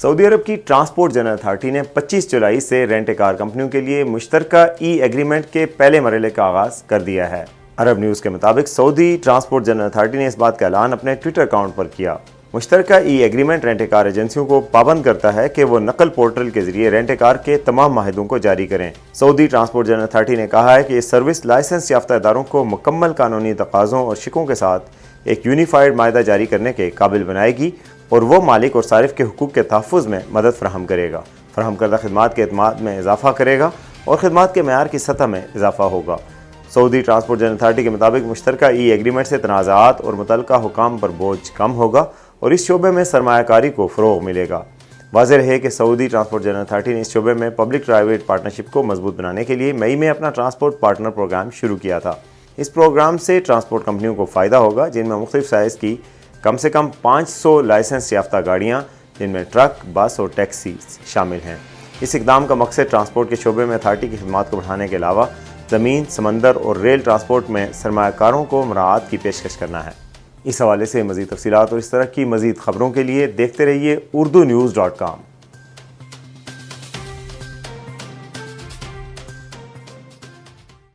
سعودی عرب کی transport general authority نے 25 جولائی سے رینٹ کار کمپنیوں کے لیے مشترکہ ای ایگریمنٹ کے پہلے مرحلے کا آغاز کر دیا ہے۔ عرب نیوز کے مطابق سعودی ٹرانسپورٹ جنرل اتھارٹی نے اس بات کا اعلان اپنے ٹویٹر اکاؤنٹ پر کیا۔ مشترکہ ای ایگریمنٹ رینٹ کار ایجنسیوں کو پابند کرتا ہے کہ وہ نقل پورٹل کے ذریعے رینٹ کار کے تمام معاہدوں کو جاری کریں۔ سعودی ٹرانسپورٹ جنرل اتھارٹی نے کہا ہے کہ یہ سروس لائسنس یافتہ اداروں کو مکمل قانونی تقاضوں اور شقوں کے ساتھ ایک یونیفائڈ معاہدہ جاری کرنے کے قابل بنائے گی اور وہ مالک اور صارف کے حقوق کے تحفظ میں مدد فراہم کرے گا، فراہم کردہ خدمات کے اعتماد میں اضافہ کرے گا اور خدمات کے معیار کی سطح میں اضافہ ہوگا۔ سعودی ٹرانسپورٹ جنرل اتھارٹی کے مطابق مشترکہ ای ایگریمنٹ سے تنازعات اور متعلقہ حکام پر بوجھ کم ہوگا اور اس شعبے میں سرمایہ کاری کو فروغ ملے گا۔ واضح رہے کہ سعودی ٹرانسپورٹ جنرل اتھارٹی نے اس شعبے میں پبلک پرائیویٹ پارٹنرشپ کو مضبوط بنانے کے لیے مئی میں اپنا ٹرانسپورٹ پارٹنر پروگرام شروع کیا تھا۔ اس پروگرام سے ٹرانسپورٹ کمپنیوں کو فائدہ ہوگا جن میں مختلف سائز کی کم سے کم 500 لائسنس یافتہ گاڑیاں، جن میں ٹرک، بس اور ٹیکسی شامل ہیں۔ اس اقدام کا مقصد ٹرانسپورٹ کے شعبے میں اتھارٹی کی خدمات کو بڑھانے کے علاوہ زمین، سمندر اور ریل ٹرانسپورٹ میں سرمایہ کاروں کو مراعات کی پیشکش کرنا ہے۔ اس حوالے سے مزید تفصیلات اور اس طرح کی مزید خبروں کے لیے دیکھتے رہیے urdunews.com۔